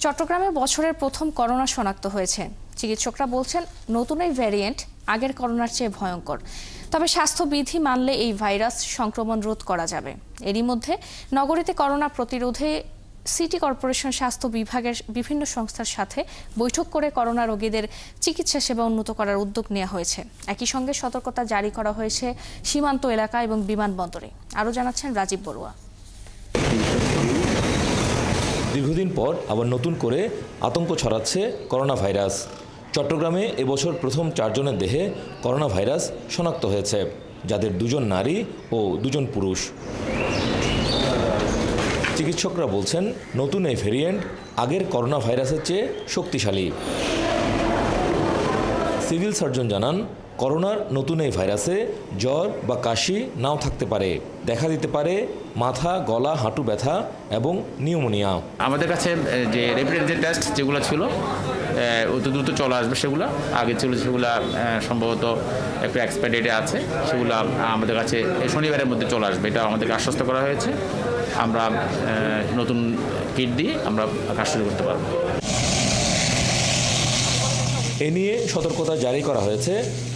চট্টগ্রামে বছরের প্রথম করোনা শনাক্ত হয়েছে। চিকিৎসকরা বলছেন নতুন এই ভ্যারিয়েন্ট আগের করোনার চেয়ে ভয়ঙ্কর। তবে স্বাস্থ্যবিধি মানলে এই ভাইরাস সংক্রমণ রোধ করা যাবে। এরই মধ্যে নগরীতে করোনা প্রতিরোধে সিটি কর্পোরেশন স্বাস্থ্য বিভাগের বিভিন্ন সংস্থার সাথে বৈঠক করে করোনা রোগীদের চিকিৎসা সেবা উন্নত করার উদ্যোগ নেওয়া হয়েছে। একই সঙ্গে সতর্কতা জারি করা হয়েছে সীমান্ত এলাকা এবং বিমানবন্দরে। আরও জানাচ্ছেন রাজীব বড়ুয়া। দীর্ঘদিন পর আবার নতুন করে আতঙ্ক ছড়াচ্ছে করোনা ভাইরাস। চট্টগ্রামে এবছর প্রথম 4 জনের দেহে করোনা ভাইরাস শনাক্ত হয়েছে, যাদের 2 জন নারী ও 2 জন পুরুষ। চিকিৎসকরা বলছেন নতুন এই ভ্যারিয়েন্ট আগের করোনা ভাইরাসের চেয়ে শক্তিশালী। সিভিল সার্জন জানান, করোনার নতুন এই ভাইরাসে জ্বর বা কাশি নাও থাকতে পারে, দেখা দিতে পারে মাথা, গলা, হাঁটু ব্যথা এবং নিউমোনিয়া। আমাদের কাছে যে র্যাপিড টেস্ট যেগুলো ছিল অতি দ্রুত চলে আসবে, সেগুলো আগে ছিল সেগুলো সম্ভবত একটু এক্সপায়ার ডেটে আছে, সেগুলো আমাদের কাছে শনিবারের মধ্যে চলে আসবে, এটা আমাদেরকে আশ্বস্ত করা হয়েছে। আমরা নতুন কিট দিয়ে আমরা কাজ শুরু করতে পারবো। এ নিয়ে সতর্কতা জারি করা হয়েছে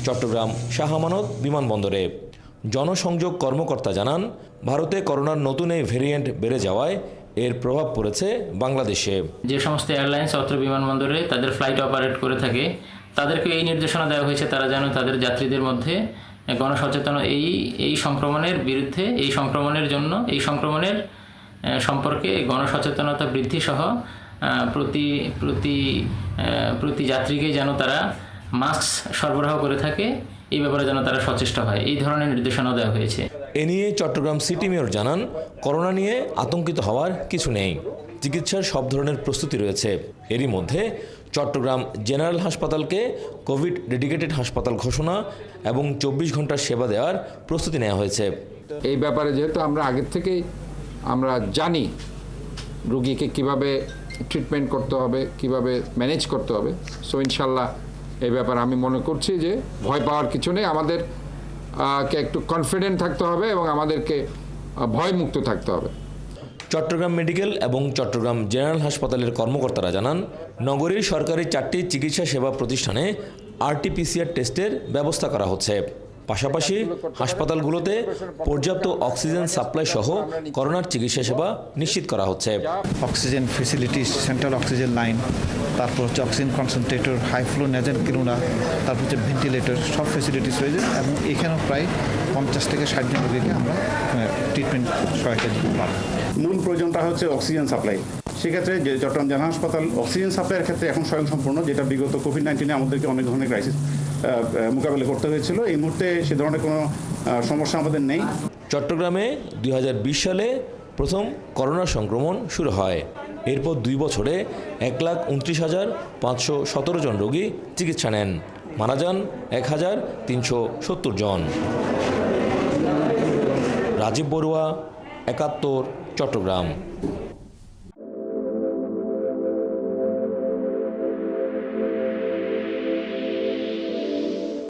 চট্টগ্রাম শাহ আমানত বিমানবন্দরে। জনসংযোগ কর্মকর্তা জানান, ভারতে করোনার নতুন এই ভ্যারিয়েন্ট বেড়ে যাওয়ায় এর প্রভাব পড়েছে বাংলাদেশে। যে সমস্ত এয়ারলাইন্স অত্র বিমানবন্দরে তাদের ফ্লাইট অপারেট করে থাকে, তাদেরকে এই নির্দেশনা দেওয়া হয়েছে তারা যেন তাদের যাত্রীদের মধ্যে গণসচেতন এই সংক্রমণের বিরুদ্ধে, এই সংক্রমণের জন্য, এই সংক্রমণের সম্পর্কে গণসচেতনতা বৃদ্ধি সহ প্রতি যাত্রীকে যেন তারা মাস্ক সরবরাহ করে থাকে, এই ব্যাপারে যেন তারা সচেষ্ট হয়, এই ধরনের নির্দেশনা দেওয়া হয়েছে। এ নিয়ে চট্টগ্রাম সিটি মেয়র জানান, করোনা নিয়ে আতঙ্কিত হওয়ার কিছু নেই, চিকিৎসার সব ধরনের প্রস্তুতি রয়েছে। এরই মধ্যে চট্টগ্রাম জেনারেল হাসপাতালকে কোভিড ডেডিকেটেড হাসপাতাল ঘোষণা এবং 24 ঘন্টার সেবা দেওয়ার প্রস্তুতি নেওয়া হয়েছে। এই ব্যাপারে যেহেতু আমরা আগের থেকেই আমরা জানি রোগীকে কিভাবে ট্রিটমেন্ট করতে হবে, কিভাবে ম্যানেজ করতে হবে, সো ইনশাল্লাহ এই ব্যাপারে আমি মনে করছি যে ভয় পাওয়ার কিছু নেই। আমাদের একটু কনফিডেন্ট থাকতে হবে এবং আমাদেরকে ভয়মুক্ত থাকতে হবে। চট্টগ্রাম মেডিকেল এবং চট্টগ্রাম জেনারেল হাসপাতালের কর্মকর্তারা জানান, নগরীর সরকারি 4টি চিকিৎসা সেবা প্রতিষ্ঠানে RT-PCR টেস্টের ব্যবস্থা করা হচ্ছে। পাশাপাশি হাসপাতালগুলোতে পর্যাপ্ত অক্সিজেন সাপ্লাই সহ করোনার চিকিৎসা সেবা নিশ্চিত করা হচ্ছে। Oxygen facilities, central oxygen line, তারপর হচ্ছে oxygen concentrator, high flow nasal cannula, তারপর হচ্ছে ভেন্টিলেটর, সব ফেসিলিটিস রয়েছে এবং এখানেও প্রায় 50 থেকে 60 জন রোগীকে আমরা ট্রিটমেন্ট সহায়তা দিতে পারব। মূল প্রয়োজনটা হচ্ছে অক্সিজেন সাপ্লাই। সেক্ষেত্রে যে চট্টগ্রাম জেনারেল হাসপাতাল অক্সিজেন সাপ্লাইয়ের ক্ষেত্রে এখন স্বয়ংসম্পূর্ণ, যেটা বিগত কোভিড-19 আমাদেরকে অনেক ধরনের ক্রাইসিস মোকাবেলা করতে হয়েছিল। এই মুহূর্তে সে ধরনের কোনো সমস্যা আমাদের নেই। চট্টগ্রামে 2020 সালে প্রথম করোনা সংক্রমণ শুরু হয়। এরপর 2 বছরে 1,29,517 জন রোগী চিকিৎসা নেন, মারা যান 1,370 জন। রাজীব বড়ুয়া, 71, চট্টগ্রাম।